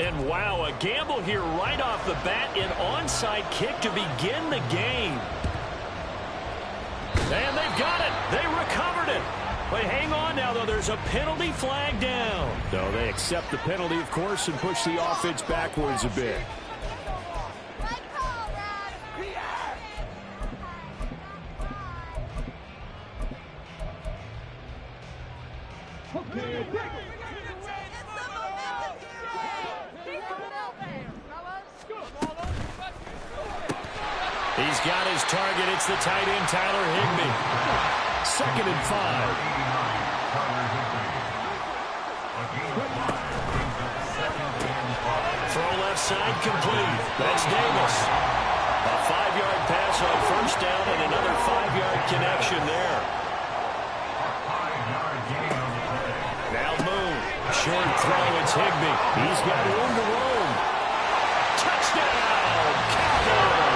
And wow, a gamble here right off the bat, an onside kick to begin the game. And they've got it. They recovered it. But hang on now, though. There's a penalty flag down. No, they accept the penalty, of course, and push the offense backwards a bit. He's got his target. It's the tight end, Tyler Higbee. 2nd and 5. Throw left side complete. That's Davis. A 5-yard pass on 1st down and another 5-yard connection there. Now Moon. Short throw. It's Higbee. He's got room to roam. Touchdown, Cowboys.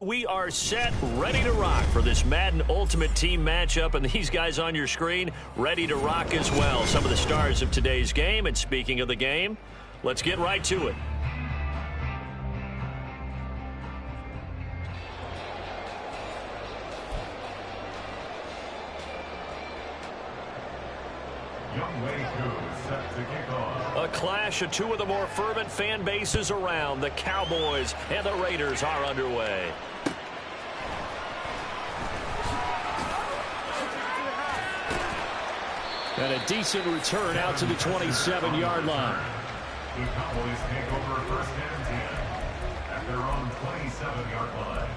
We are set, ready to rock for this Madden Ultimate Team matchup, and these guys on your screen ready to rock as well. Some of the stars of today's game, and speaking of the game, let's get right to it. A clash of two of the more fervent fan bases around. The Cowboys and the Raiders are underway. And a decent return out to the 27-yard line. The Cowboys take over 1st and 10 at their own 27-yard line.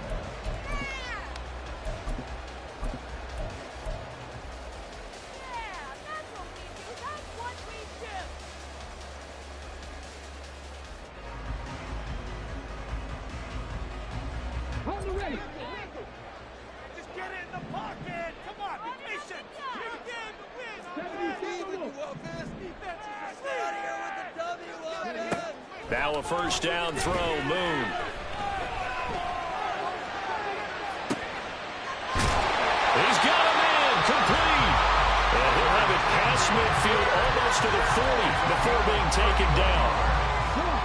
Just get it in the pocket. Come on, be patient. Big game to win. Stay out of here with the W. Now a 1st down throw, Moon. He's got him in, complete. And he'll have it past midfield almost to the 40 before being taken down.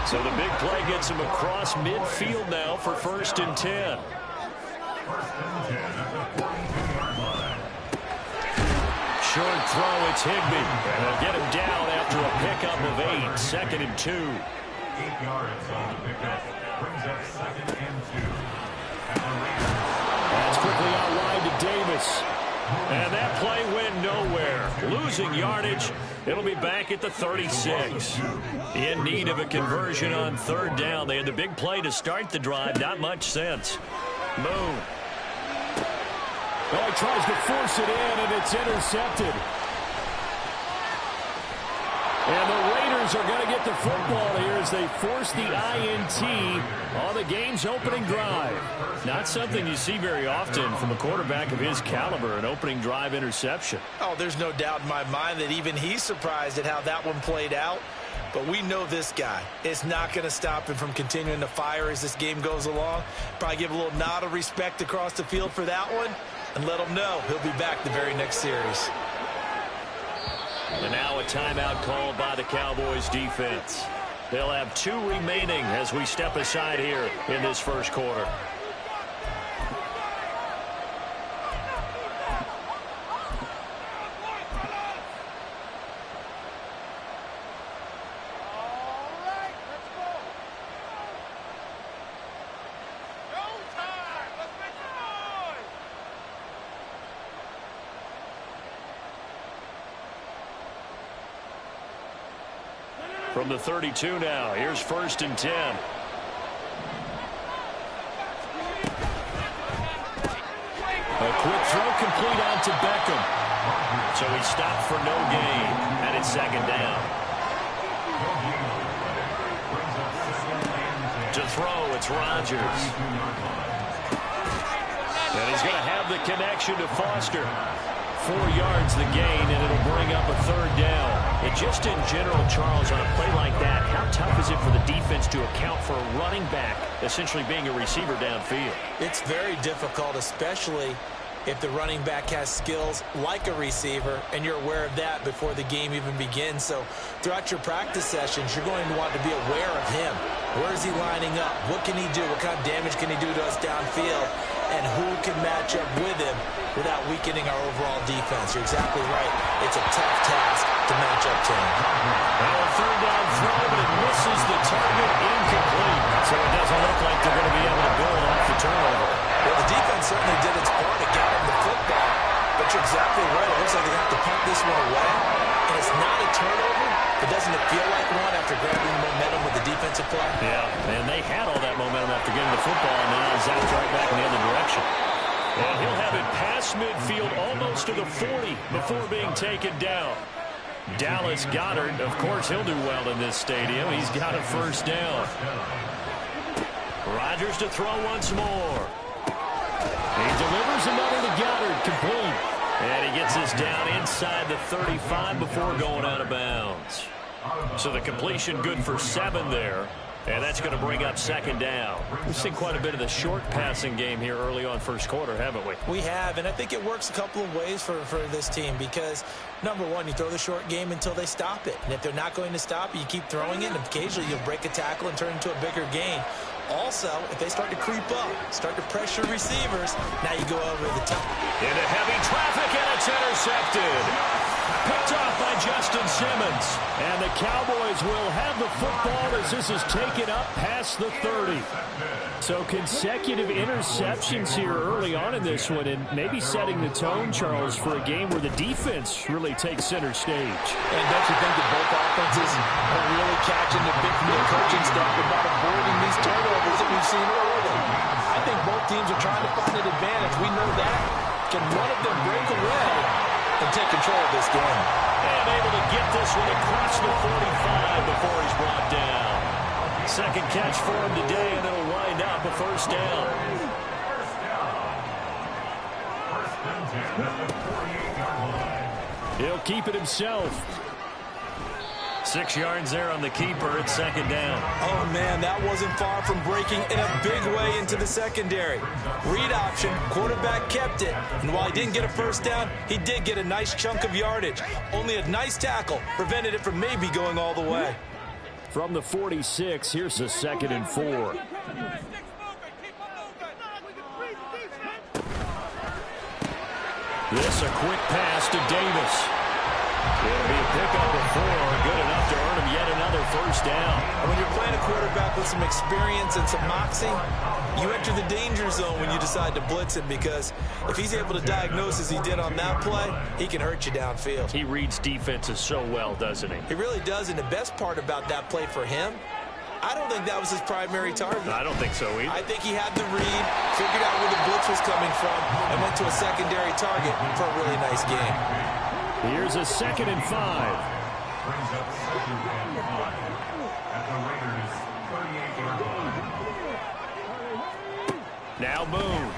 So the big play gets him across midfield now for 1st and 10. 1st and 10 at the 42-yard line. Short throw, it's Higbee. And they'll get him down after a pickup of 8. 2nd and 2. 8 yards on the pickup. Brings up 2nd and 2. At the Raiders. That's quickly out wide to Davis. And that play went nowhere. Losing yardage. It'll be back at the 36. In need of a conversion on 3rd down. They had the big play to start the drive. Not much sense. Moon. Oh, he tries to force it in, and it's intercepted. And the Raiders are going to get the football here as they force the INT on the game's opening drive. Not something you see very often from a quarterback of his caliber, an opening drive interception. Oh, there's no doubt in my mind that even he's surprised at how that one played out. But we know this guy is not going to stop him from continuing to fire as this game goes along. Probably give a little nod of respect across the field for that one and let him know he'll be back the very next series. And now a timeout called by the Cowboys defense. They'll have 2 remaining as we step aside here in this 1st quarter. From the 32 now, here's 1st and 10. A quick throw complete on to Beckham. So he stopped for no gain, and it's 2nd down. To throw, it's Rodgers. And he's going to have the connection to Foster. 4 yards the gain, and it'll bring up a 3rd down. And just in general, Charles, on a play like that, how tough is it for the defense to account for a running back essentially being a receiver downfield? It's very difficult, especially if the running back has skills like a receiver, and you're aware of that before the game even begins. So throughout your practice sessions, you're going to want to be aware of him. Where is he lining up? What can he do? What kind of damage can he do to us downfield? And who can match up with him without weakening our overall defense? You're exactly right. It's a tough task to match up to him. Well, a 3rd down throw, but it misses the target, incomplete. So it doesn't look like they're going to be able to build off the turnover. Well, the defense certainly did its part to get him the football, but you're exactly right. It looks like they're going to have to punt this one away, and it's not a turnover, but doesn't it feel like one after grabbing the momentum with the defensive play? Yeah, and they had all that momentum after getting the football, and now zapped right back in the other direction. And he'll have it past midfield almost to the 40 before being taken down. Dallas Goedert, of course, he'll do well in this stadium. He's got a 1st down. Rodgers to throw once more. He delivers another to Goedert, complete. And he gets this down inside the 35 before going out of bounds. So the completion good for 7 there. And that's going to bring up 2nd down. We've seen quite a bit of the short passing game here early on 1st quarter, haven't we? We have, and I think it works a couple of ways for this team because, number one, you throw the short game until they stop it. And if they're not going to stop it, you keep throwing it, and occasionally you'll break a tackle and turn it into a bigger gain. Also, if they start to creep up, start to pressure receivers, now you go over the top. Into heavy traffic, and it's intercepted. Picked off by Justin Simmons. And the Cowboys will have the football as this is taken up past the 30. So consecutive interceptions here early on in this one, and maybe setting the tone, Charles, for a game where the defense really takes center stage. And don't you think that both offenses are really catching the bit from the coaching staff about avoiding these turnovers that we've seen early? I think both teams are trying to find an advantage. We know that. Can one of them break away and take control of this game? And able to get this one across the 45 before he's brought down. 2nd catch for him today, and it'll wind up a 1st down. He'll keep it himself. 6 yards there on the keeper. It's 2nd down. Oh, man, that wasn't far from breaking in a big way into the secondary. Read option, quarterback kept it. And while he didn't get a 1st down, he did get a nice chunk of yardage. Only a nice tackle prevented it from maybe going all the way. From the 46, here's a 2nd and 4. This a quick pass to Davis. It'll be a pickup of 4, good enough to earn him yet another 1st down. And when you're playing a quarterback with some experience and some moxie, you enter the danger zone when you decide to blitz him, because if he's able to diagnose as he did on that play, he can hurt you downfield. He reads defenses so well, doesn't he? He really does, and the best part about that play for him, I don't think that was his primary target. I don't think so either. I think he had the read, figured out where the blitz was coming from, and went to a secondary target for a really nice game. Here's a 2nd and 5. Brings up 2nd and 5 at the Raiders' 38-yard line. Now Boone.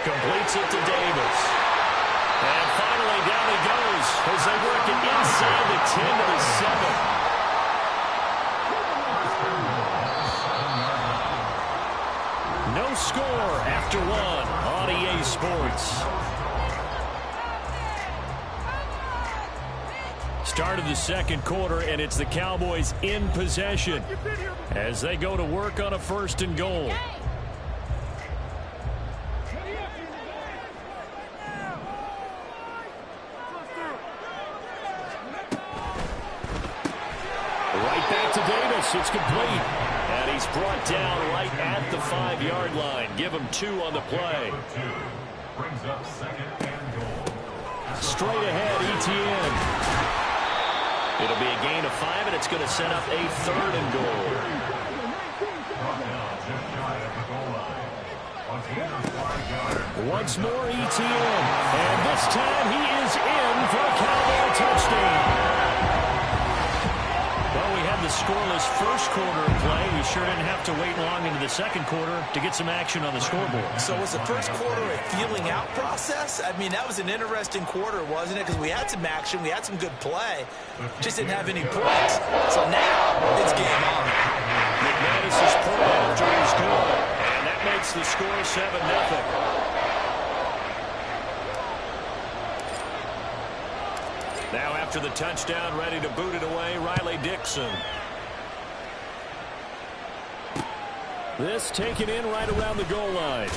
Completes it to Davis. And finally down he goes as they work it inside the 10 to the 7. No score after 1 on EA Sports. Start of the 2nd quarter, and it's the Cowboys in possession as they go to work on a 1st and goal. Right back to Davis. It's complete. And he's brought down right at the 5-yard line. Give him 2 on the play. Brings up 2nd and goal. Straight ahead, ETN. It'll be a gain of 5, and it's going to set up a 3rd and goal. Once more, ETN. And this time he is in for a Cowboy touchdown. Well, we had the scoreless first quarter of play. We sure didn't have to wait long into the second quarter to get some action on the scoreboard. So was the first quarter a feeling out process? I mean, that was an interesting quarter, wasn't it? Because we had some action, we had some good play, just didn't have any points. So now it's game on. McManus is pulled after his goal, and that makes the score 7-0. Now after the touchdown, ready to boot it away, Riley Dixon. This taken in right around the goal line.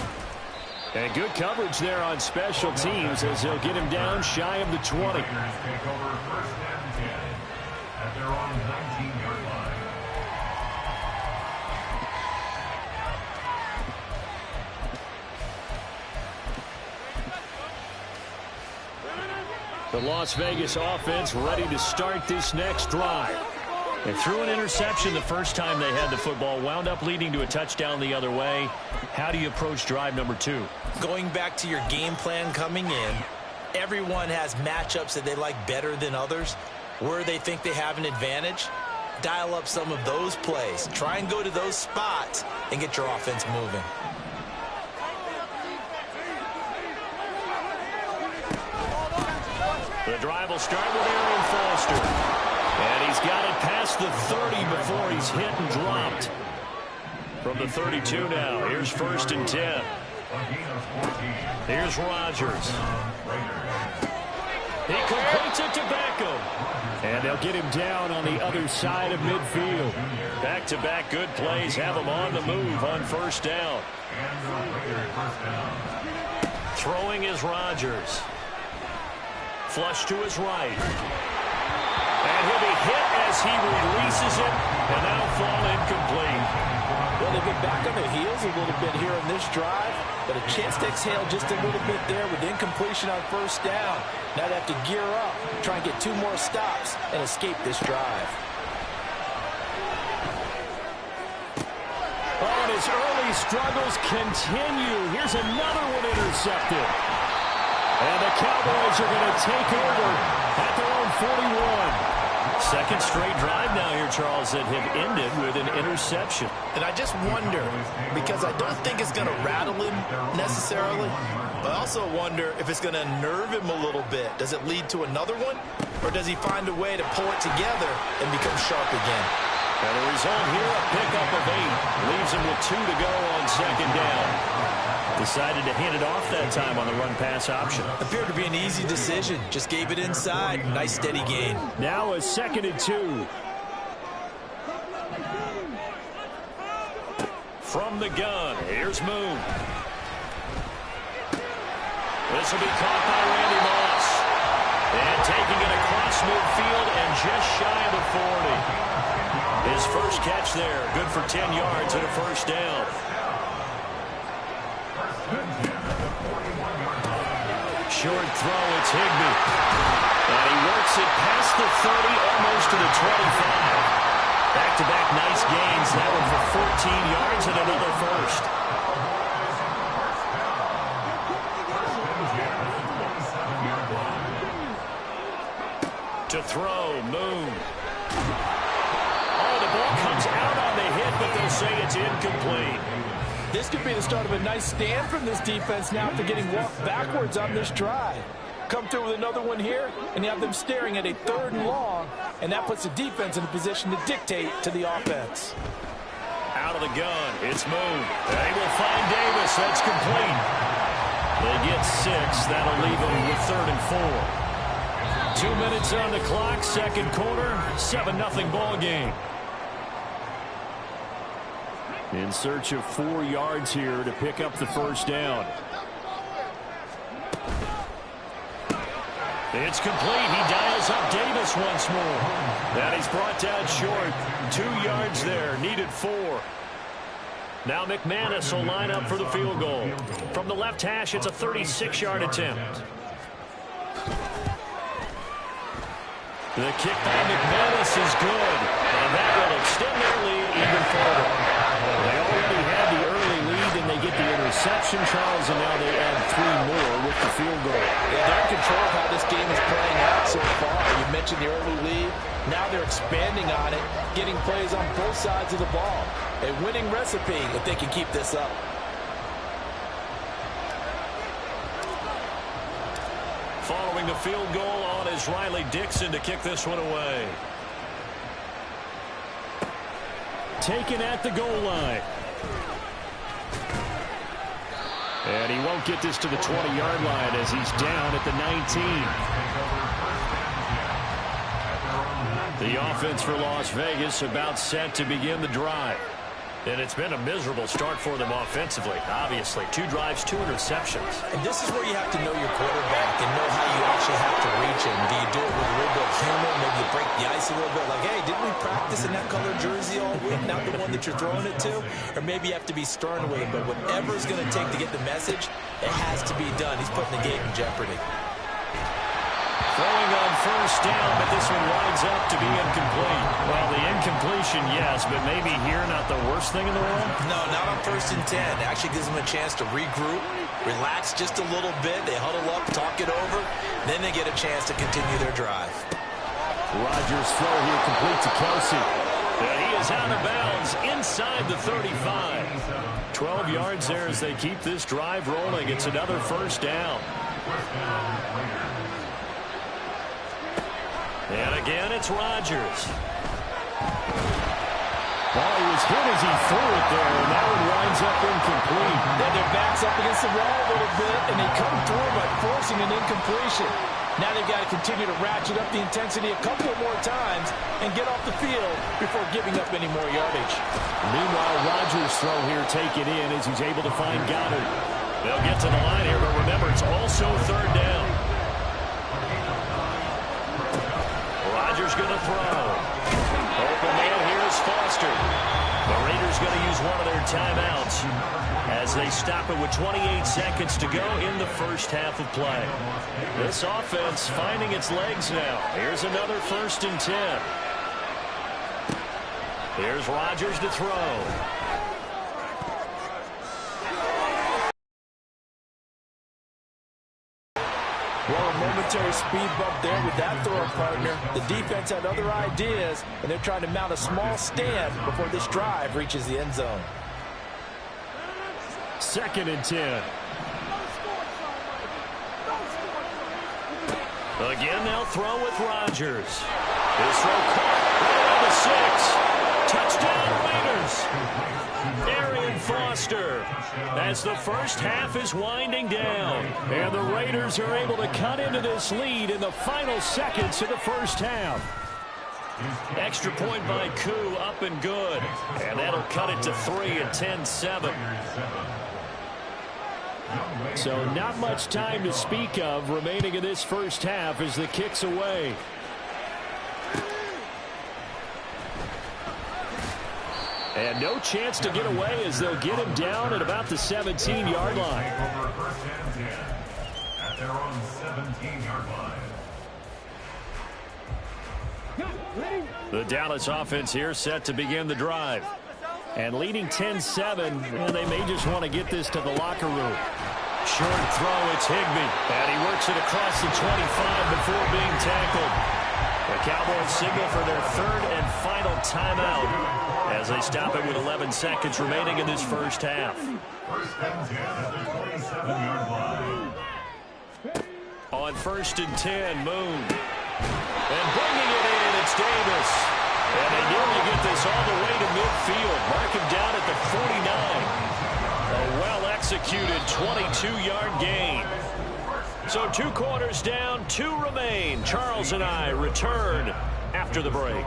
And good coverage there on special teams as they'll get him down shy of the 20. Take over 1st and 10 at their own 19-yard line. The Las Vegas offense ready to start this next drive. They threw an interception the first time they had the football, wound up leading to a touchdown the other way. How do you approach drive number 2? Going back to your game plan coming in, everyone has matchups that they like better than others. Where they think they have an advantage, dial up some of those plays. Try and go to those spots and get your offense moving. The drive will start with Arian Foster. And he's got it past the 30 before he's hit and dropped. From the 32 now, here's 1st and 10. Here's Rodgers. He completes it to Beckham. And they'll get him down on the other side of midfield. Back-to-back good plays have him on the move on 1st down. Throwing is Rodgers. Flush to his right. And he'll be hit as he releases it, and that'll fall incomplete. Well, they've been back on their heels a little bit here on this drive, but a chance to exhale just a little bit there with incompletion on 1st down. Now they have to gear up, try and get 2 more stops, and escape this drive. Oh, and his early struggles continue. Here's another one intercepted. And the Cowboys are going to take over at their own 41. Second straight drive now here, Charles, that have ended with an interception. And I just wonder, because I don't think it's going to rattle him necessarily, but I also wonder if it's going to nerve him a little bit. Does it lead to another one, or does he find a way to pull it together and become sharp again? And the result here, a pickup of 8. Leaves him with 2 to go on 2nd down. Decided to hand it off that time on the run-pass option. Appeared to be an easy decision. Just gave it inside. Nice steady gain. Now a 2nd and 2. From the gun, here's Moon. This will be caught by Randy Moss. And taking it across midfield and just shy of the 40. His first catch there, good for 10 yards and a 1st down. Short throw, it's Higbee. And he works it past the 30, almost to the 25. Back-to-back nice gains. That one for 14 yards and another 1st. To throw, Moon. Oh, the ball comes out on the hit, but they'll say it's incomplete. This could be the start of a nice stand from this defense now after getting walked backwards on this drive. Come through with another one here, and you have them staring at a 3rd and long, and that puts the defense in a position to dictate to the offense. Out of the gun, it's Moon. They will find Davis. That's complete. They get 6. That'll leave them with 3rd and 4. 2 minutes on the clock, 2nd quarter, 7-0 ball game. In search of 4 yards here to pick up the 1st down. It's complete. He dials up Davis once more. And he's brought down short. 2 yards there. Needed 4. Now McManus will line up for the field goal. From the left hash, it's a 36-yard attempt. The kick by McManus is good, and that will extend their lead even further. They already had the early lead, and they get the interception, Charles, and now they add 3 more with the field goal. Yeah, they're in control of how this game is playing out so far. You mentioned the early lead. Now they're expanding on it, getting plays on both sides of the ball. A winning recipe if they can keep this up. Following the field goal on is Riley Dixon to kick this one away. Taken at the goal line. And he won't get this to the 20-yard line as he's down at the 19. The offense for Las Vegas about set to begin the drive. And it's been a miserable start for them offensively. Obviously, 2 drives, 2 interceptions. And this is where you have to know your quarterback and know how you actually have to reach him. Do you do it with a little bit of humor? Maybe you break the ice a little bit. Like, hey, didn't we practice in that color jersey all week? Not the one that you're throwing it to? Or maybe you have to be stern with him. But whatever it's going to take to get the message, it has to be done. He's putting the game in jeopardy. Throwing on first down, but this one winds up to be incomplete. Well, the incompletion, yes, but maybe here not the worst thing in the world? No, not on 1st and 10. It actually gives them a chance to regroup, relax just a little bit. They huddle up, talk it over. Then they get a chance to continue their drive. Rodgers' throw here complete to Kelsey. And he is out of bounds inside the 35. 12 yards there as they keep this drive rolling. It's another first down. And again, it's Rodgers. Well, he was hit as he threw it there, and that one winds up incomplete. Then their back's up against the wall a little bit, and they come through by forcing an incompletion. Now they've got to continue to ratchet up the intensity a couple more times and get off the field before giving up any more yardage. Meanwhile, Rodgers' throw here taken in as he's able to find Goddard. They'll get to the line here, but remember, it's also 3rd down. Rodgers going to throw. Open man here is Foster. The Raiders going to use one of their timeouts as they stop it with 28 seconds to go in the first half of play. This offense finding its legs now. Here's another 1st and 10. Here's Rodgers to throw. Well, a momentary speed bump there with that throw partner. The defense had other ideas, and they're trying to mount a small stand before this drive reaches the end zone. 2nd and 10. Again, they'll throw with Rodgers. This throw caught right on the 6. Touchdown, Raiders. Arian Foster as the first half is winding down. And the Raiders are able to cut into this lead in the final seconds of the first half. Extra point by Koo, up and good. And that'll cut it to 3 and 10-7. So not much time to speak of remaining in this first half as the kick's away. And no chance to get away as they'll get him down at about the 17-yard line. At their own 17-yard line. The Dallas offense here set to begin the drive. And leading 10-7, and they may just want to get this to the locker room. Short throw, it's Higbee. And he works it across the 25 before being tackled. The Cowboys signal for their 3rd and final timeout as they stop it with 11 seconds remaining in this first half. 1st and 10 at the 27-yard line. On 1st and 10, Moon. And bringing it in, it's Davis. And they nearly get this all the way to midfield. Mark him down at the 49. A well-executed 22-yard gain. So 2 quarters down, 2 remain. Charles and I return after the break.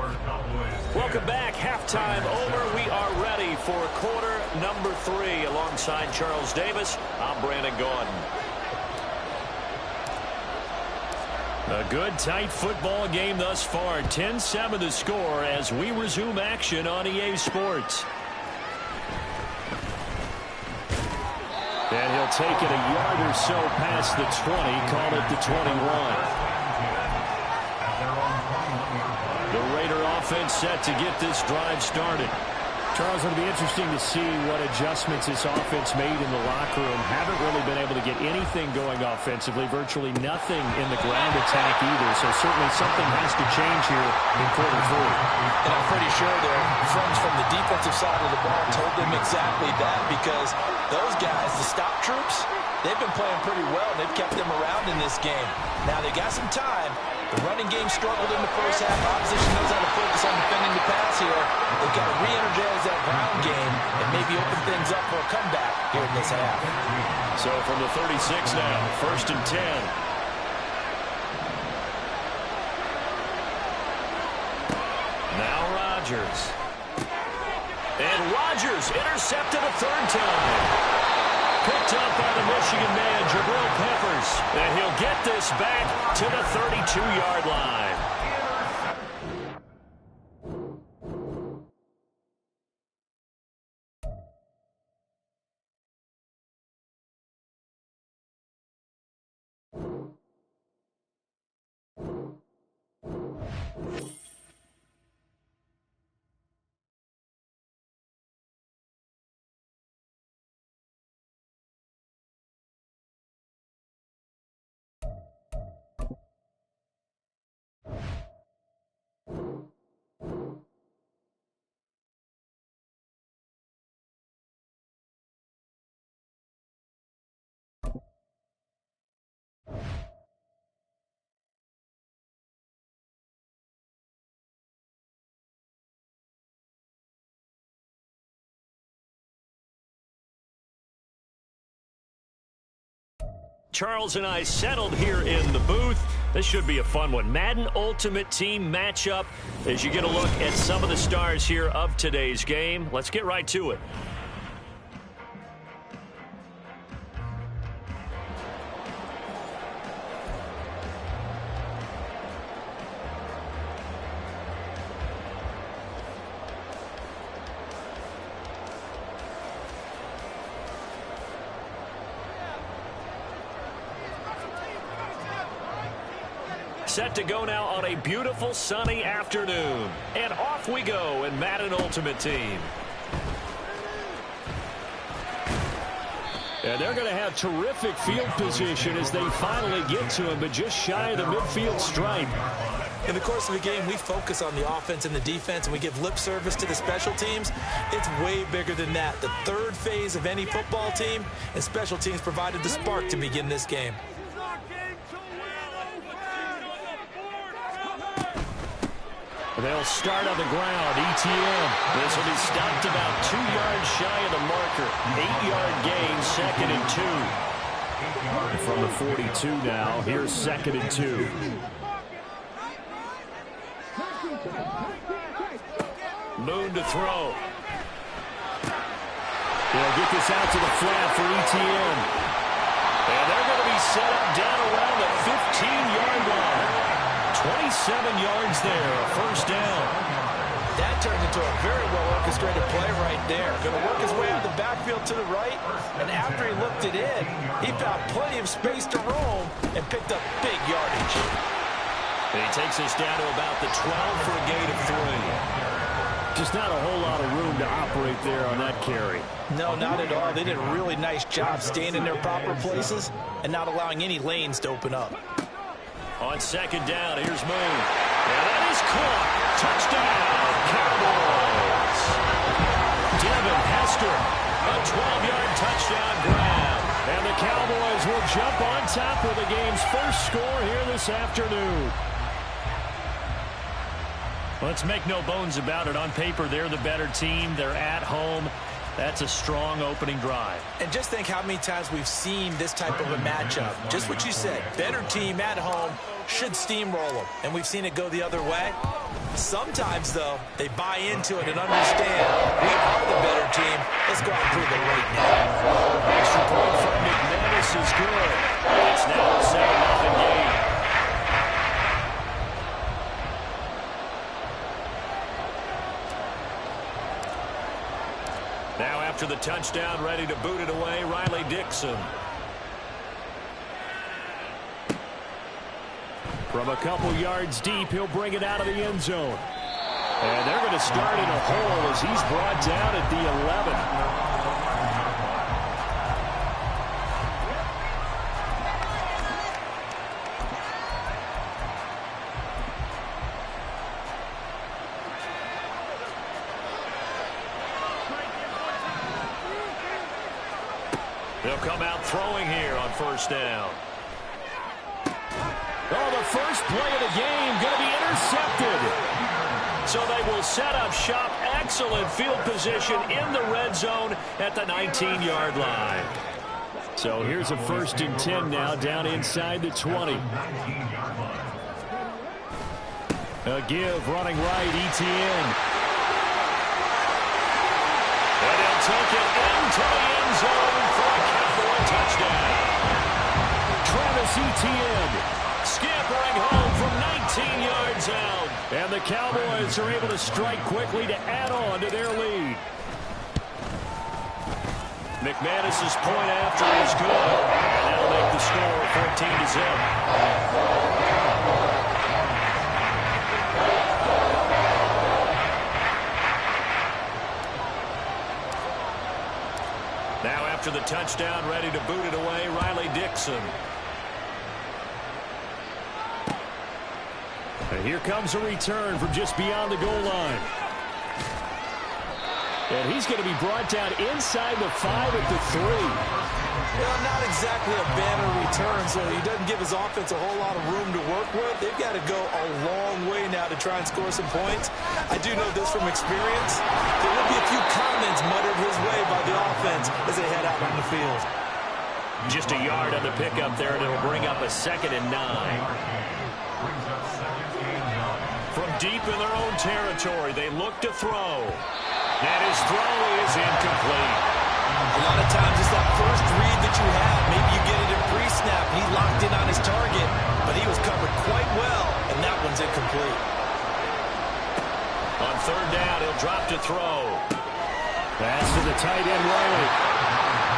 Welcome back. Halftime over. We are ready for quarter number 3. Alongside Charles Davis, I'm Brandon Gaudin. A good, tight football game thus far. 10-7 the score as we resume action on EA Sports. And he'll take it a yard or so past the 20, call it the 21. At their own 21. offense set to get this drive started. Charles, it'll be interesting to see what adjustments this offense made in the locker room. Haven't really been able to get anything going offensively, virtually nothing in the ground attack either. So certainly something has to change here in quarter 3. And I'm pretty sure their friends from the defensive side of the ball told them exactly that, because those guys, the stop troops, they've been playing pretty well. They've kept them around in this game. Now they got some time. The running game struggled in the first half. Opposition knows how to focus on defending the pass here. They've got to re-energize that ground game and maybe open things up for a comeback here in this half. So from the 36 now, 1st and 10. Now Rodgers. And Rodgers intercepted a 3rd time. Picked up by the Michigan man, Jabril Peppers. And he'll get this back to the 32-yard line. Charles and I settled here in the booth. This should be a fun one. Madden Ultimate Team matchup as you get a look at some of the stars here of today's game. Let's get right to it. Set to go now on a beautiful sunny afternoon. And off we go in Madden Ultimate Team. And they're going to have terrific field position as they finally get to him, but just shy of the midfield stripe. In the course of the game, we focus on the offense and the defense, and we give lip service to the special teams. It's way bigger than that. The third phase of any football team, and special teams provided the spark to begin this game. They'll start on the ground. ETN. This will be stopped about 2 yards shy of the marker. 8-yard gain, 2nd and 2. From the 42 now, here's 2nd and 2. Moon to throw. They'll get this out to the flat for ETN. And they're going to be set up down around the 15-yard line. 27 yards there, a 1st down. That turned into a very well-orchestrated play right there. Going to work his way out of the backfield to the right, and after he looked it in, he found plenty of space to roam and picked up big yardage. And he takes us down to about the 12 for a gain of 3. Just not a whole lot of room to operate there on that carry. No, not at all. They did a really nice job staying in their proper places and not allowing any lanes to open up. On 2nd down, here's Moon. And that is caught. Touchdown, Cowboys. Devin Hester, a 12-yard touchdown grab. And the Cowboys will jump on top with the game's first score here this afternoon. Let's make no bones about it. On paper, they're the better team. They're at home. That's a strong opening drive. And just think how many times we've seen this type of a matchup. Just what you said, better team at home should steamroll them. And we've seen it go the other way. Sometimes, though, they buy into it and understand we are the better team. Let's go out and prove it right now. Extra point from McManus is good. It's now a 7-0 game. Now after the touchdown, ready to boot it away, Riley Dixon. From a couple yards deep, he'll bring it out of the end zone. And they're going to start in a hole as he's brought down at the 11. They'll come out throwing here on first down. Oh, the first play of the game going to be intercepted. So they will set up shop. Excellent field position in the red zone at the 19-yard line. So here's a 1st and 10 now down inside the 20. A give running right, ETN. And he'll take it into the end zone for a Cowboy touchdown. Travis Etienne Scampering home from 19 yards out. And the Cowboys are able to strike quickly to add on to their lead. McManus's point after is good. And that'll make the score 14-0. Now after the touchdown, ready to boot it away, Riley Dixon. And here comes a return from just beyond the goal line. And he's going to be brought down inside the 5 at the 3. Well, not exactly a banner return, so he doesn't give his offense a whole lot of room to work with. They've got to go a long way now to try and score some points. I do know this from experience. There will be a few comments muttered his way by the offense as they head out on the field. Just a yard on the pickup there, and it'll bring up a 2nd and 9. From deep in their own territory, they look to throw. And his throw is incomplete. A lot of times it's that first read that you have. Maybe you get it in pre-snap. He locked in on his target, but he was covered quite well, and that one's incomplete. On 3rd down, he'll drop to throw. Pass to the tight end, Riley.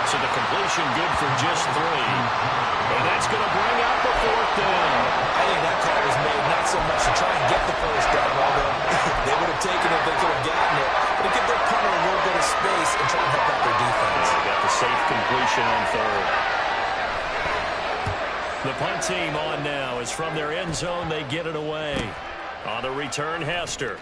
So the completion good for just 3. And that's going to bring up the 4th down. I think that call was made not so much to try and get the first down, although they would have taken it if they could have gotten it, but to give their punter a little bit of space and try and help out their defense. They got the safe completion on 3rd. The punt team on now is from their end zone. They get it away. On the return, Hester.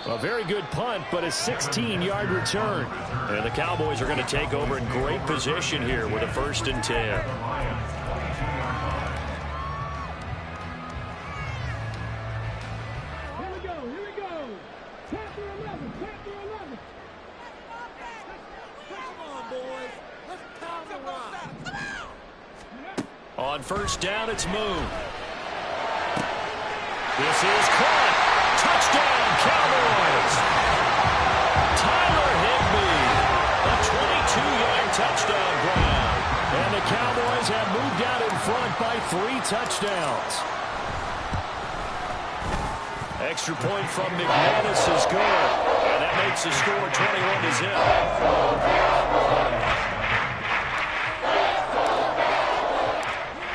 A very good punt, but a 16-yard return. And the Cowboys are going to take over in great position here with a 1st and 10. Here we go. Chapter 11. Come on, boys. Let's pound the rock. On 1st down, it's Moon. This is caught. Touchdown, Cowboys. Tyler Higbee, a 22-yard touchdown grab. And the Cowboys have moved out in front by 3 touchdowns. Extra point from McManus is good. And that makes the score 21-0.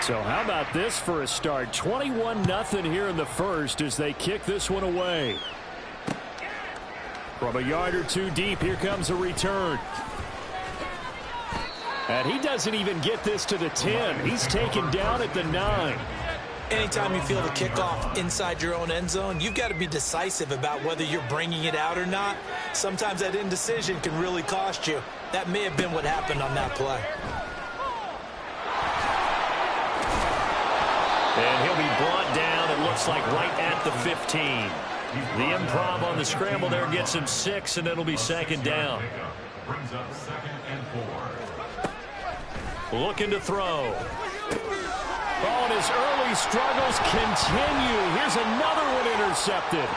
So how about this for a start? 21-0 here in the first as they kick this one away. From a yard or 2 deep, here comes a return. And he doesn't even get this to the 10. He's taken down at the 9. Anytime you feel the kickoff inside your own end zone, you've got to be decisive about whether you're bringing it out or not. Sometimes that indecision can really cost you. That may have been what happened on that play. And he'll be brought down, it looks like, right at the 15. The improv on the scramble there gets him 6, and it'll be 2nd down. Brings up 2nd and 4. Looking to throw. Oh, and his early struggles continue. Here's another one intercepted.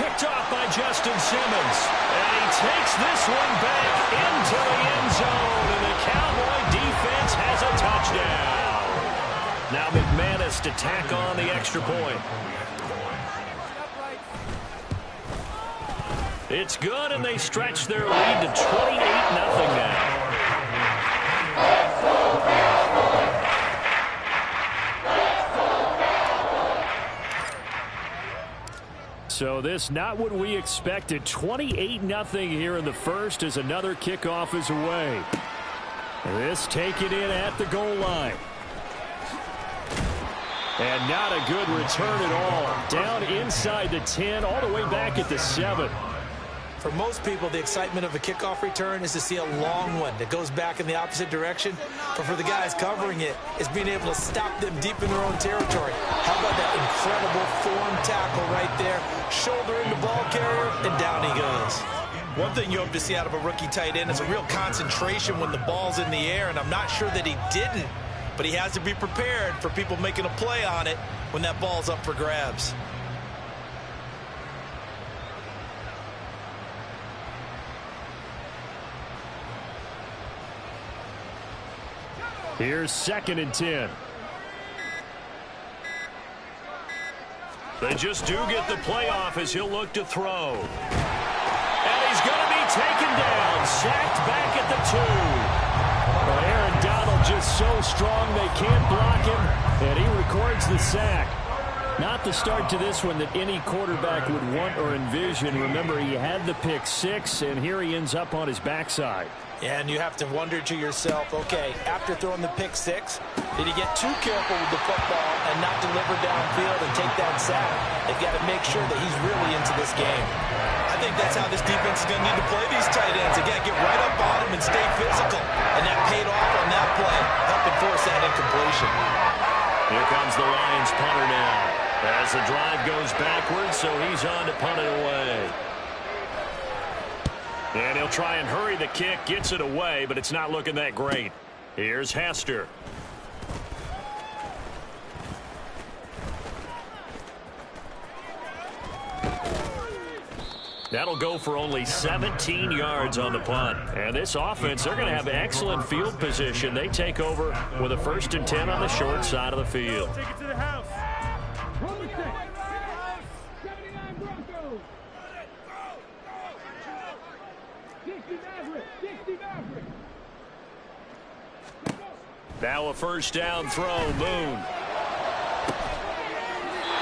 Picked off by Justin Simmons. And he takes this one back into the end zone, and the Cowboy defense has a touchdown. Now McManus to tack on the extra point. It's good, and they stretch their lead to 28-0 now. So this not what we expected. 28-0 here in the first as another kickoff is away. This taken in at the goal line. And not a good return at all. Down inside the 10, all the way back at the 7. For most people, the excitement of a kickoff return is to see a long one that goes back in the opposite direction. But for the guys covering it, it's being able to stop them deep in their own territory. How about that incredible form tackle right there? Shoulder in the ball carrier, and down he goes. One thing you hope to see out of a rookie tight end is a real concentration when the ball's in the air, and I'm not sure that he didn't. But he has to be prepared for people making a play on it when that ball's up for grabs. Here's 2nd and 10. They just do get the play off as he'll look to throw. And he's going to be taken down, sacked back at the 2. Well, Aaron Donald just so strong they can't block him, and he records the sack. Not the start to this one that any quarterback would want or envision. Remember, he had the pick 6, and here he ends up on his backside. Yeah, and you have to wonder to yourself, okay, after throwing the pick 6, did he get too careful with the football and not deliver downfield and take that sack? They've got to make sure that he's really into this game. I think that's how this defense is going to need to play these tight ends. They got to get right up on them and stay physical. And that paid off on that play, helping force that incompletion. Here comes the Lions punter now. As the drive goes backwards, so he's on to punt it away. And he'll try and hurry the kick, gets it away, but it's not looking that great. Here's Hester. That'll go for only 17 yards on the punt. And this offense, they're going to have excellent field position. They take over with a 1st and 10 on the short side of the field. Take it to the house. Number 6. 79 Broncos. 60 Maverick. 60 Maverick. Now a 1st down throw, Moon.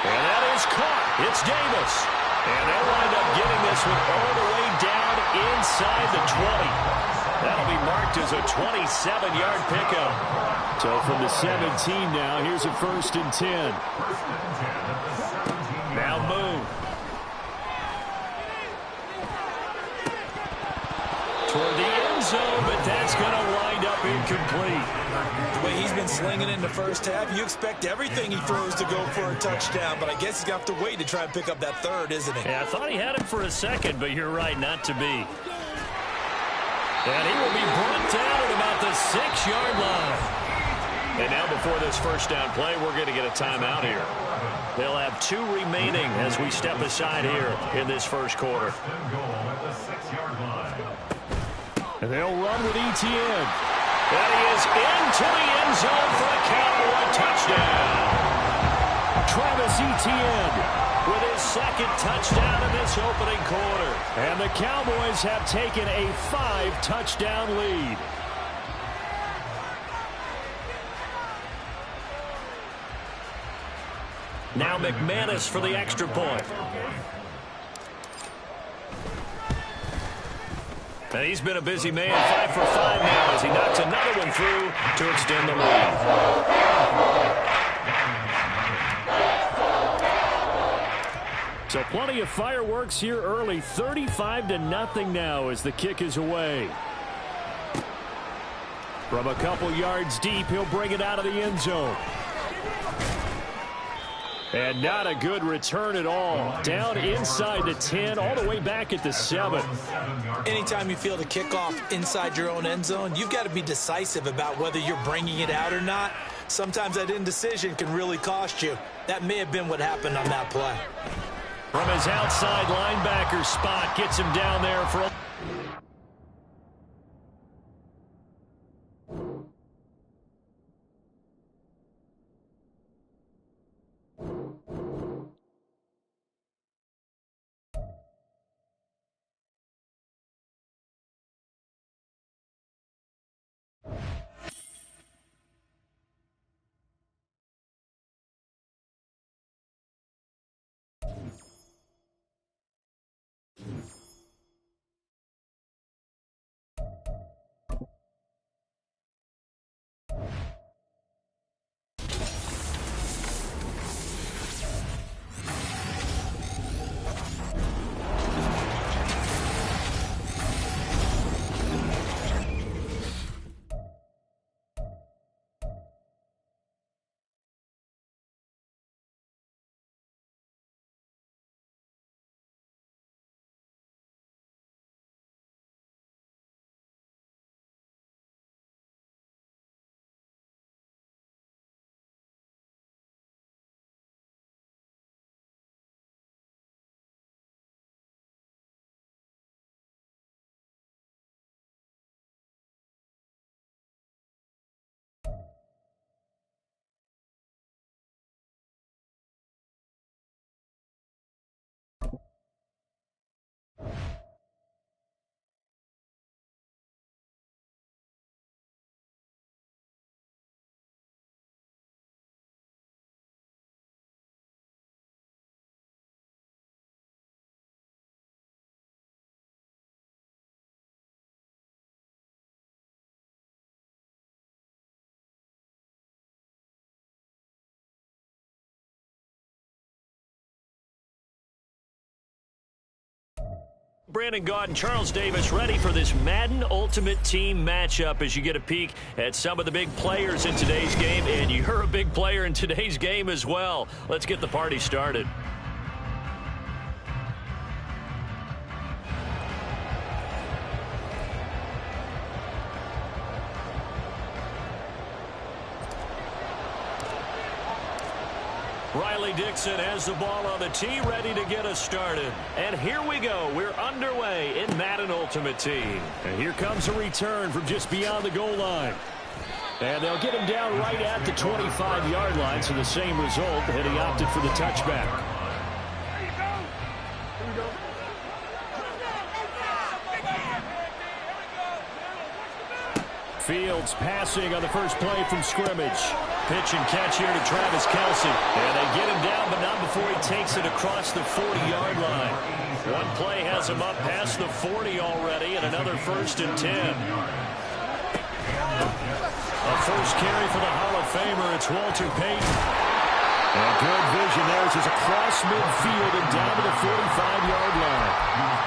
And that is caught. It's Davis. And they'll wind up getting this one all the way down inside the 20. That'll be marked as a 27-yard pickup. So from the 17 now, here's a 1st and 10. Now Moon. Toward the end zone, but that's going to wind up incomplete. The way he's been slinging in the first half, you expect everything he throws to go for a touchdown, but I guess he's got to wait to try and pick up that 3rd, isn't he? Yeah, I thought he had him for a second, but you're right, not to be. And he will be brought down at about the 6-yard line. And now before this 1st down play, we're going to get a timeout here. They'll have 2 remaining as we step aside here in this 1st quarter. And they'll run with ETN. And he is into the end zone for a Cowboy touchdown. Travis Etienne With his 2nd touchdown in this opening quarter. And the Cowboys have taken a 5-touchdown lead. Now McManus for the extra point. And he's been a busy man, 5 for 5 now as he knocks another one through to extend the lead. So plenty of fireworks here early. 35-0 now as the kick is away. From a couple yards deep, he'll bring it out of the end zone. And not a good return at all. Down inside the 10, all the way back at the 7. Anytime you feel the kickoff inside your own end zone, you've got to be decisive about whether you're bringing it out or not. Sometimes that indecision can really cost you. That may have been what happened on that play. From his outside linebacker spot, gets him down there for a... Brandon Gaud and Charles Davis ready for this Madden Ultimate Team matchup as you get a peek at some of the big players in today's game. And you're a big player in today's game as well. Let's get the party started. Riley Dixon has the ball on the tee, ready to get us started. And here we go. We're underway in Madden Ultimate Team. And here comes a return from just beyond the goal line. And they'll get him down right at the 25-yard line, so the same result, and he opted for the touchback. Fields passing on the first play from scrimmage. Pitch and catch here to Travis Kelce. And they get him down, but not before he takes it across the 40-yard line. One play has him up past the 40 already, and another 1st and 10. A first carry for the Hall of Famer. It's Walter Payton. And good vision there as he's across midfield and down to the 45-yard line.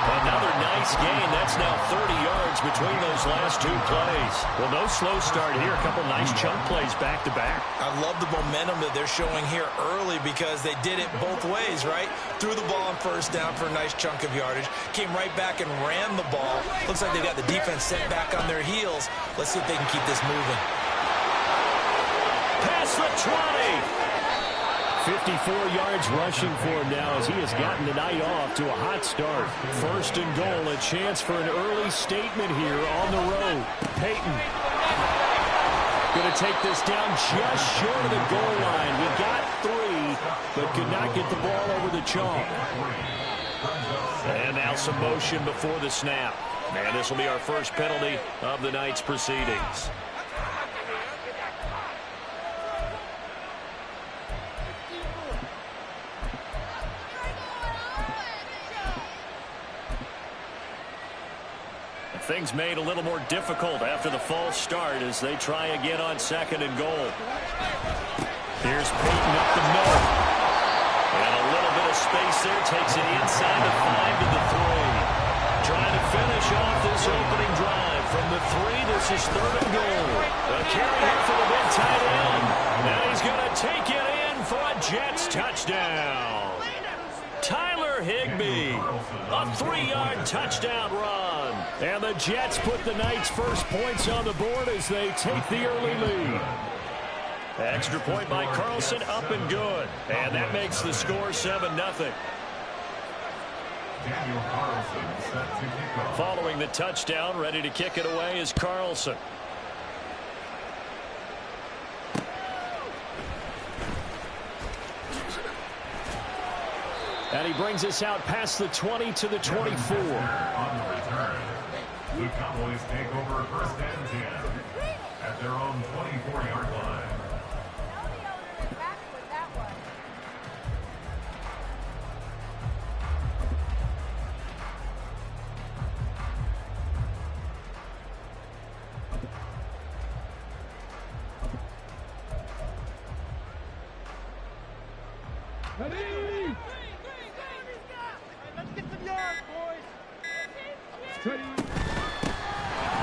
Another nice gain. That's now 30 yards between those last two plays. Well, no slow start here. A couple nice chunk plays back-to-back. I love the momentum that they're showing here early because they did it both ways, right? Threw the ball on first down for a nice chunk of yardage. Came right back and ran the ball. Looks like they got the defense set back on their heels. Let's see if they can keep this moving. Past the 20. 54 yards rushing for him now as he has gotten the night off to a hot start. 1st and goal, a chance for an early statement here on the road. Payton going to take this down just short of the goal line. We got 3, but could not get the ball over the chalk. And now some motion before the snap. And this will be our first penalty of the night's proceedings. Things made a little more difficult after the false start as they try again on 2nd and goal. Here's Payton up the middle. And a little bit of space there. Takes it inside the 5 to the 3. Trying to finish off this opening drive. From the 3, this is 3rd and goal. The carry here for the big tight end. And he's going to take it in for a Jets touchdown. Tyler Higbee, a 3-yard touchdown run. And the Jets put the Knights' first points on the board as they take the early lead. Extra point by Carlson, up and good. And that makes the score 7-0. Following the touchdown, ready to kick it away is Carlson. And he brings us out past the 20 to the 24. On the return, the Cowboys take over 1st and 10 at their own 24-yard line. Ready? Let's get some yards, boys.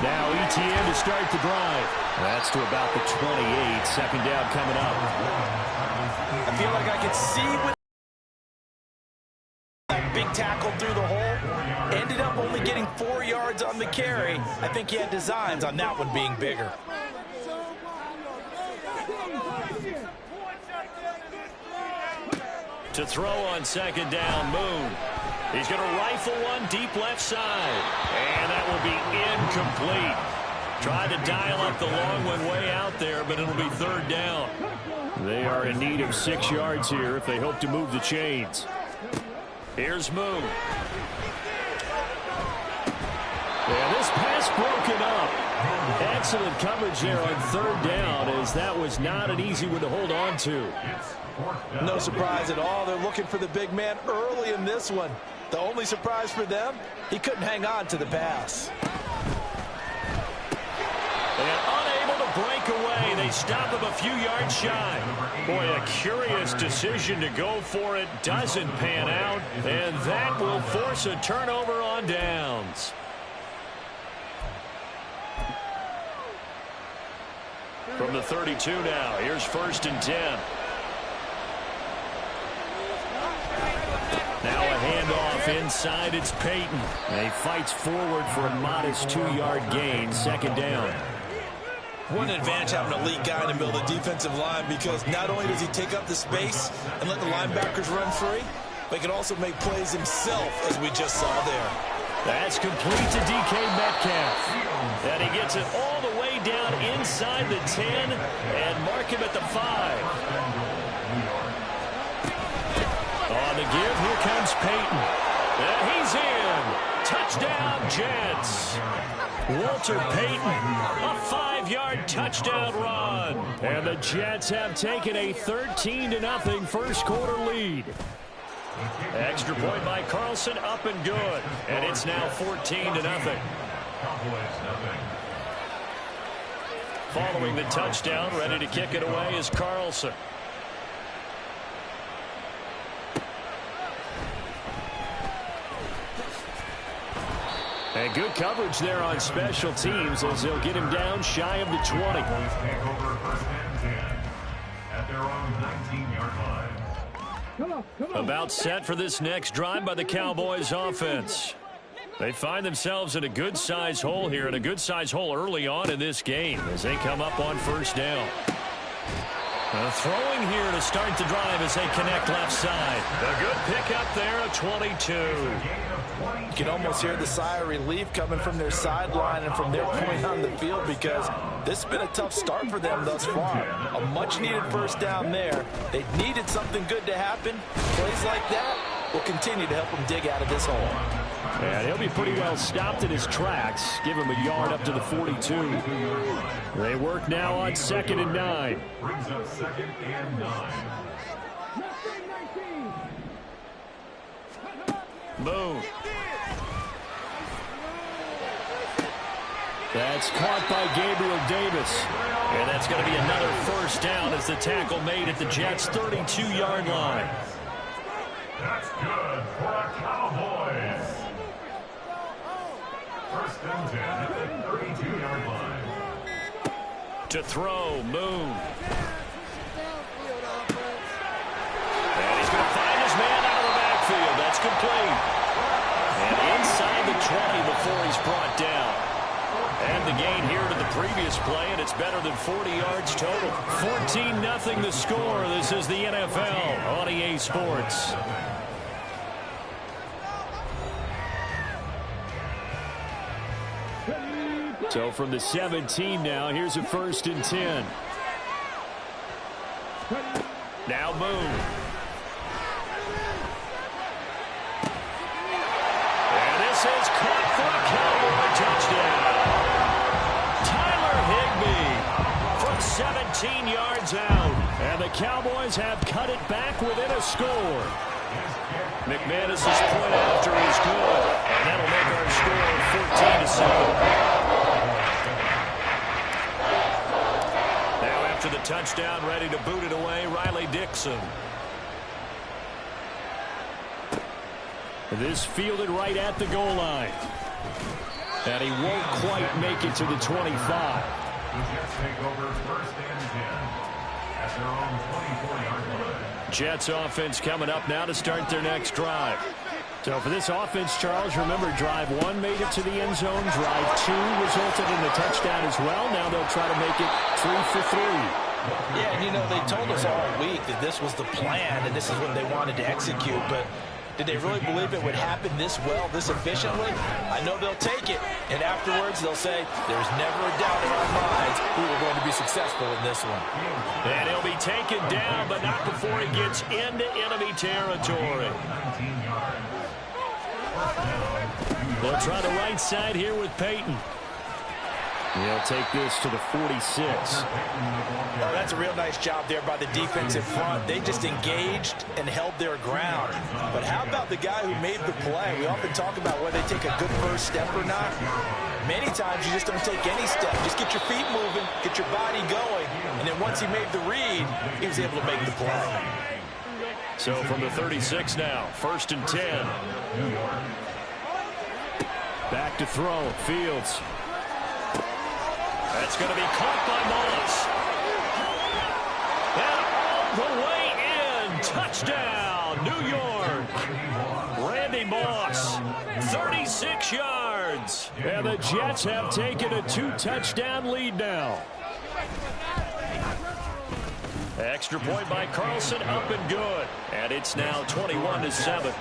Now ETN to start the drive. That's to about the 28. 2nd down coming up. I feel like I could see with that big tackle through the hole. Ended up only getting 4 yards on the carry. I think he had designs on that one being bigger. To throw on 2nd down, Moon. He's going to rifle one deep left side. And that will be incomplete. Tried to dial up the long one way out there, but it'll be 3rd down. They are in need of 6 yards here if they hope to move the chains. Here's Moon. Yeah, this pass broken up. Excellent coverage there on 3rd down, as that was not an easy one to hold on to. No surprise at all. They're looking for the big man early in this one. The only surprise for them, he couldn't hang on to the pass. And unable to break away. they stop him a few yards shy. Boy, a curious decision to go for it. Doesn't pan out, and that will force a turnover on downs. From the 32 now, here's 1st and 10. Now a handoff inside, it's Payton. And he fights forward for a modest 2-yard gain, 2nd down. What an advantage having an elite guy in the middle of the defensive line, because not only does he take up the space and let the linebackers run free, but he can also make plays himself, as we just saw there. That's complete to DK Metcalf. And he gets it all the way down inside the 10 and mark him at the 5. On the give, here comes Payton. And he's in. Touchdown, Jets. Walter Payton, a 5-yard touchdown run. And the Jets have taken a 13-0 first quarter lead. Extra point by Carlson, up and good. And it's now 14-0. Following the touchdown, ready to kick it away is Carlson. And good coverage there on special teams as they'll get him down shy of the 20. At their own 19-yard line. About set for this next drive by the Cowboys offense. They find themselves in a good-sized hole here, and a good-sized hole early on in this game as they come up on 1st down. Throwing here to start the drive as they connect left side. A good pickup there, a 22. You can almost hear the sigh of relief coming from their sideline and from their point on the field, because this has been a tough start for them thus far. A much-needed 1st down there. They needed something good to happen. Plays like that will continue to help them dig out of this hole. And he'll be pretty well stopped in his tracks. Give him a yard up to the 42. They work now on 2nd and 9. Brings up 2nd and 9. Boom. That's caught by Gabriel Davis. And that's going to be another 1st down as the tackle made at the Jets' 32-yard line. That's good for a Cowboys. 1st and 10 at the 32-yard line. To throw, Moon. And he's going to find his man out of the backfield. That's complete. And inside the 20 before he's brought down. And the gain here to the previous play, and it's better than 40 yards total. 14-0 the score. This is the NFL on EA Sports. So from the 17 now, here's a 1st and 10. Now Boone. And this is caught for a Cowboy touchdown. Tyler Higbee from 17 yards out. And the Cowboys have cut it back within a score. McManus's point after is good. And that'll make our score 14-7. To the touchdown, ready to boot it away, Riley Dixon. This fielded right at the goal line. And he won't quite make it to the 25. The Jets take over 1st and 10 at their own 24-yard line. Jets offense coming up now to start their next drive. So for this offense, Charles, remember drive 1 made it to the end zone. Drive 2 resulted in a touchdown as well. Now they'll try to make it 3 for 3. Yeah, and you know, they told us all week that this was the plan and this is what they wanted to execute, but did they really believe it would happen this well, this efficiently? I know they'll take it, and afterwards they'll say, there's never a doubt in our minds we were going to be successful in this one. And he'll be taken down, but not before he gets into enemy territory. They'll try the right side here with Payton. He'll take this to the 46. Oh, that's a real nice job there by the defensive front. They just engaged and held their ground. But how about the guy who made the play? We often talk about whether they take a good 1st step or not. Many times you just don't take any step. Just get your feet moving, get your body going, and then once he made the read, he was able to make the play. So from the 36 now, 1st and 10. Back to throw, Fields. That's going to be caught by Moss. And all the way in. Touchdown, New York. Randy Moss, 36 yards. And the Jets have taken a 2-touchdown lead now. Extra point by Carlson, up and good. And it's now 21-7.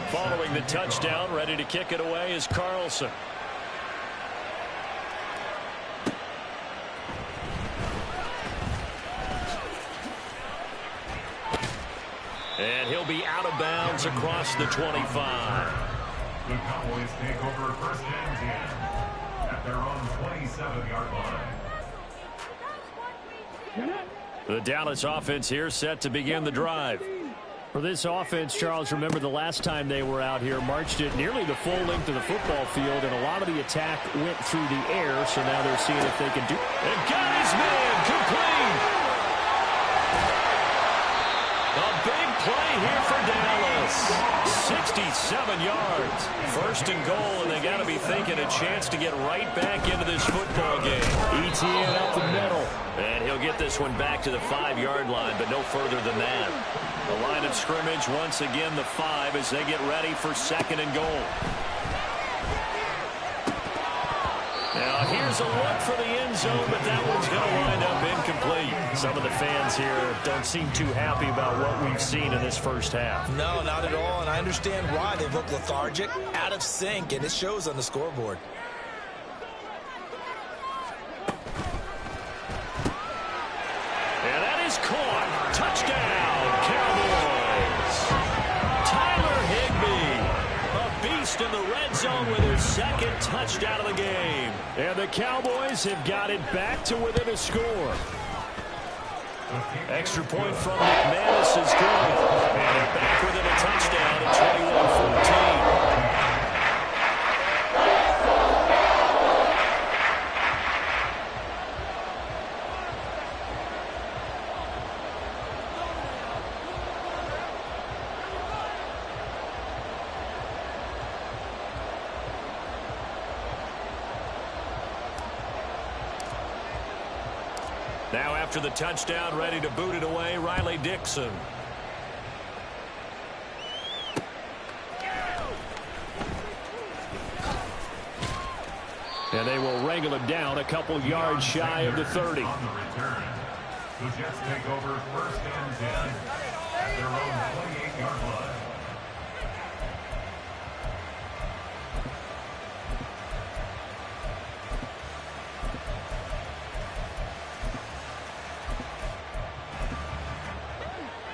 Following the touchdown, ready to kick it away is Carlson. And he'll be out of bounds across the 25. The Cowboys take over 1st and 10 at their own 27-yard line. The Dallas offense here set to begin the drive. For this offense, Charles, remember the last time they were out here, marched it nearly the full length of the football field, and a lot of the attack went through the air, so now they're seeing if they can do. And got his man complete. A big play here for Dallas. 67 yards. 1st and goal, and they got to be thinking a chance to get right back into this football game. ETN up the middle. And he'll get this one back to the 5-yard line, but no further than that. The line of scrimmage once again the 5 as they get ready for 2nd and goal. Now here's a look for the end zone, but that one's going to wind up incomplete. Some of the fans here don't seem too happy about what we've seen in this first half. No, not at all, and I understand why. They look lethargic, out of sync, and it shows on the scoreboard. And that is caught. Touchdown, Cowboys. Tyler Higbee, a beast in the red zone with his 2nd touchdown of the game. And the Cowboys have got it back to within a score. Extra point from McManus is good. And they're back within a touchdown at 21-14. Now after the touchdown, ready to boot it away, Riley Dixon. And they will wrangle him down a couple yards shy of the 30. On the return, the Jets take over 1st and 10 at their own 28-yard line.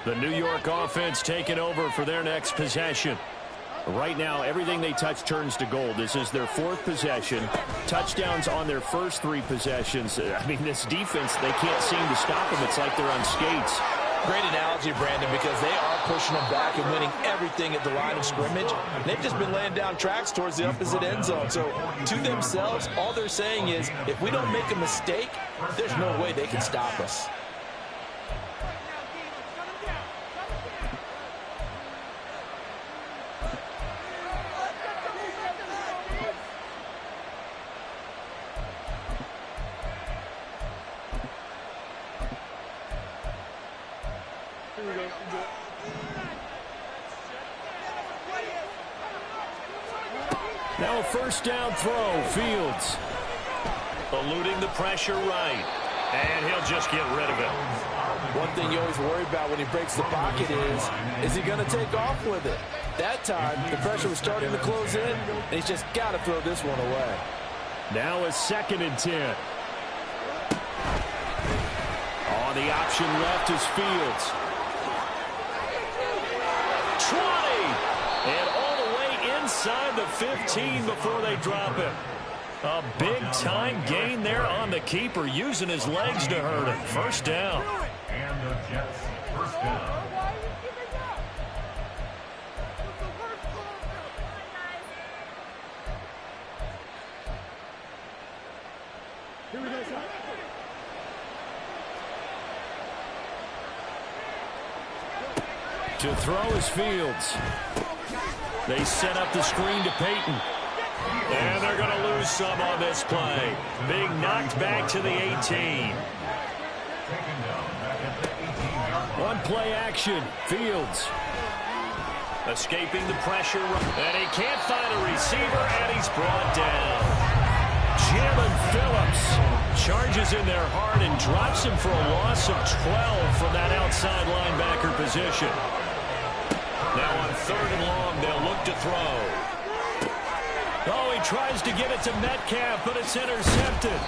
The New York offense taking over for their next possession. Right now, everything they touch turns to gold. This is their 4th possession. Touchdowns on their first 3 possessions. I mean, this defense, they can't seem to stop them. It's like they're on skates. Great analogy, Brandon, because they are pushing them back and winning everything at the line of scrimmage. They've just been laying down tracks towards the opposite end zone. So to themselves, all they're saying is, if we don't make a mistake, there's no way they can stop us. Now a 1st down throw, Fields. Eluding the pressure right. And he'll just get rid of it. One thing you always worry about when he breaks the pocket is he going to take off with it? That time, the pressure was starting to close in, and he's just got to throw this one away. Now a 2nd and 10. On the option left is Fields. 20. And all the way inside the 15 before they drop it. A big-time gain there on the keeper, using his legs to hurt him. 1st down. And the Jets 1st down. To throw is Fields. They set up the screen to Peyton. And they're going to lose some on this play. Being knocked back to the 18. One play action. Fields. Escaping the pressure. And he can't find a receiver, and he's brought down. Jalen Phillips charges in there hard and drops him for a loss of 12 from that outside linebacker position. Now on 3rd and long, they'll look to throw. Oh, he tries to get it to Metcalf, but it's intercepted.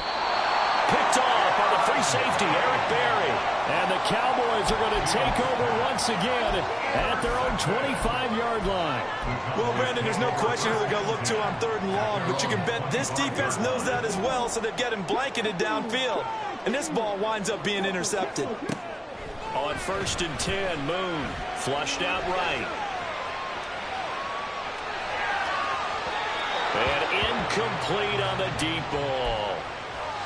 Picked off by the free safety, Eric Berry. And the Cowboys are going to take over once again at their own 25-yard line. Well, Brandon, there's no question who they're going to look to on 3rd and long, but you can bet this defense knows that as well, so they've got him blanketed downfield. And this ball winds up being intercepted. On 1st and 10, Moon flushed out right. And incomplete on the deep ball.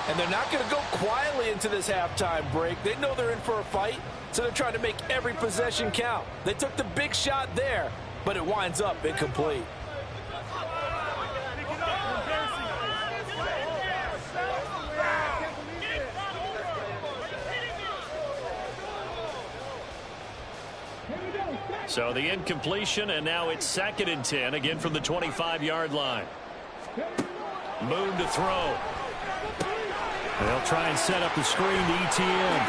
And they're not going to go quietly into this halftime break. They know they're in for a fight, so they're trying to make every possession count. They took the big shot there, but it winds up incomplete. So the incompletion, and now it's 2nd and 10, again from the 25-yard line. Moon to throw. They'll try and set up the screen to ETN.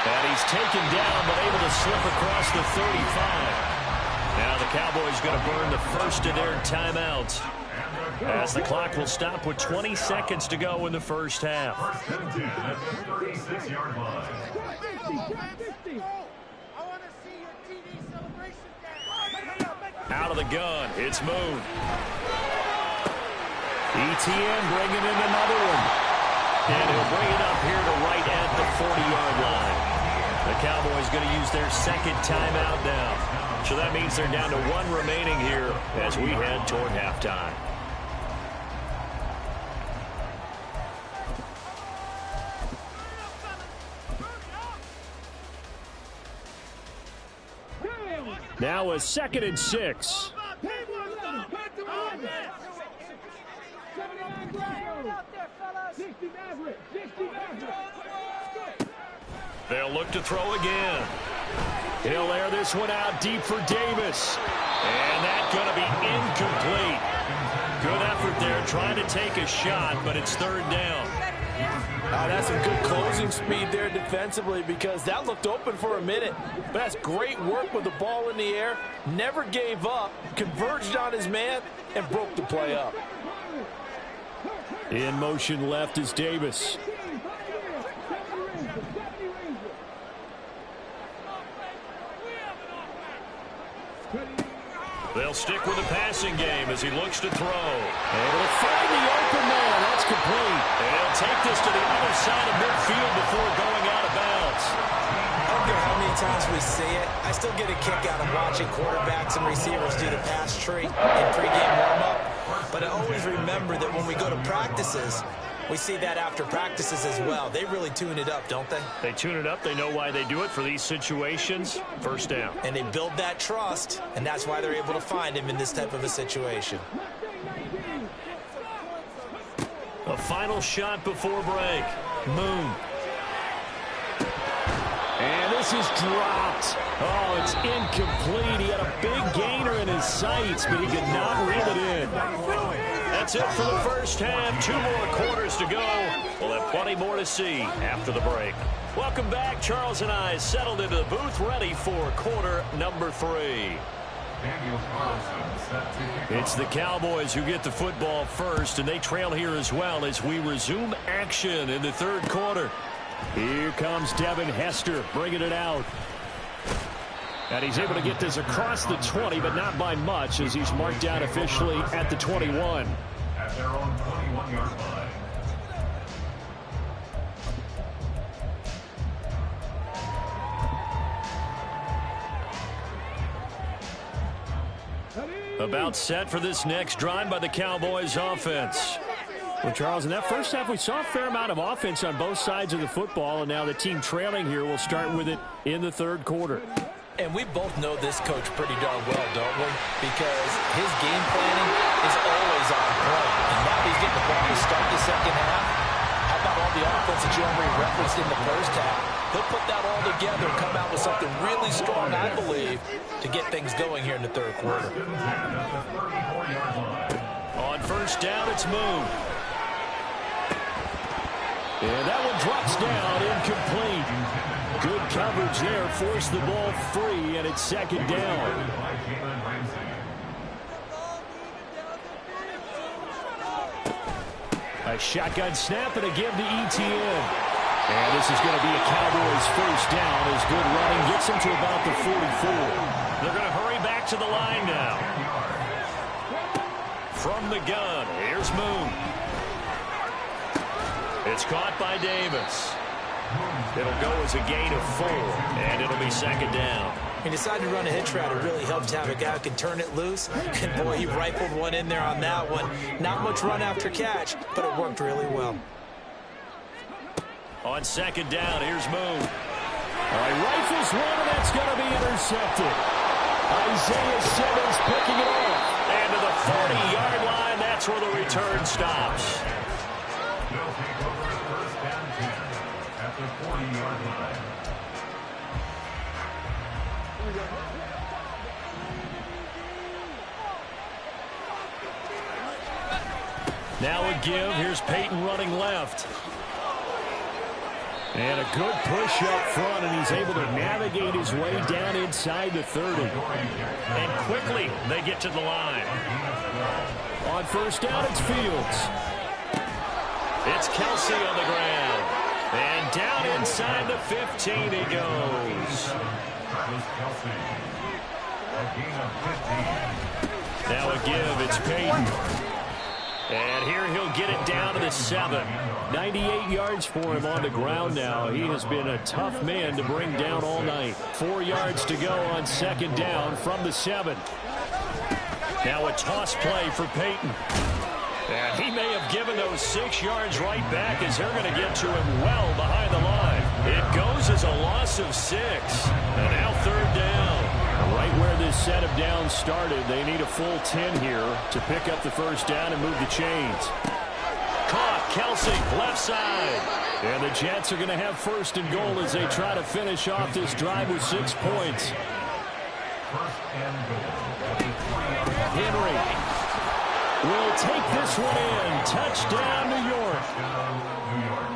And he's taken down, but able to slip across the 35. Now the Cowboys going to burn the first of their timeouts, as the clock will stop with 20 seconds to go in the first half. 1st and 10 at the 36-yard line. Out of the gun, it's Moon. ETN bringing in another one. And he'll bring it up here to right at the 40-yard line. The Cowboys going to use their 2nd timeout now. So that means they're down to 1 remaining here as we head toward halftime. Now a 2nd and 6. They'll look to throw again. He'll air this one out deep for Davis. And that's going to be incomplete. Good effort there trying to take a shot, but it's 3rd down. That's some good closing speed there defensively, because that looked open for a minute. But that's great work with the ball in the air. Never gave up, converged on his man, and broke the play up. In motion left is Davis. They'll stick with the passing game as he looks to throw. Able to find the open man. That's complete. And he'll take this to the other side of midfield before going out of bounds. I don't care how many times we see it. I still get a kick out of watching quarterbacks and receivers do the pass tree in pregame warm-up. But I always remember that when we go to practices, we see that after practices as well. They really tune it up, don't they? They tune it up. They know why they do it for these situations. 1st down. And they build that trust, and that's why they're able to find him in this type of a situation. A final shot before break. Moon. And this is dropped. Oh, it's incomplete. He had a big gainer in his sights, but he could not reel it in. That's it for the first half. 2 more quarters to go. We'll have plenty more to see after the break. Welcome back. Charles and I settled into the booth, ready for quarter number 3. It's the Cowboys who get the football first, and they trail here as well as we resume action in the 3rd quarter. Here comes Devin Hester bringing it out. And he's able to get this across the 20, but not by much, as he's marked down officially at the 21. At their own 21-yard line. About set for this next drive by the Cowboys offense. Well, Charles, in that first half, we saw a fair amount of offense on both sides of the football, and now the team trailing here will start with it in the third quarter. And we both know this coach pretty darn well, don't we? Because his game planning is always on point. And now he's getting the ball to start the second half. How about all the offense that you already referenced in the first half? He'll put that all together and come out with something really strong, I believe, to get things going here in the third quarter. On first down, it's Moon. And that one drops down, incomplete. Good coverage there, forced the ball free, and it's second down. A shotgun snap and a give to ETN. And this is going to be a Cowboys first down as good running gets them to about the 44. They're going to hurry back to the line now. From the gun, here's Moon. It's caught by Davis. It'll go as a gain of 4, and it'll be second down. He decided to run a hitch route. It really helped to have a guy who can turn it loose. And, boy, he rifled one in there on that one. Not much run after catch, but it worked really well. On second down, here's Moon. All right, rifles one, and that's going to be intercepted. Isaiah Simmons picking it off. And to the 40-yard line, that's where the return stops. They'll take over at first and 10 at the 40-yard line. Now a give. Here's Peyton running left. And a good push up front, and he's able to navigate his way down inside the 30. And quickly, they get to the line. On first down, it's Fields. It's Kelsey on the ground. And down inside the 15 he goes. Travis Kelsey. A gain of 15. Now a give. It's Peyton. And here he'll get it down to the 7. 98 yards for him on the ground now. He has been a tough man to bring down all night. 4 yards to go on second down from the 7. Now a toss play for Peyton. And he may have given those 6 yards right back as they're going to get to him well behind the line. It goes as a loss of 6. And now third down. Right where this set of downs started, they need a full 10 here to pick up the first down and move the chains. Caught, Kelsey, left side. And the Jets are going to have first and goal as they try to finish off this drive with 6 points. First and goal at the 40-yard line. Henry will take this one in. Touchdown, New York. New York.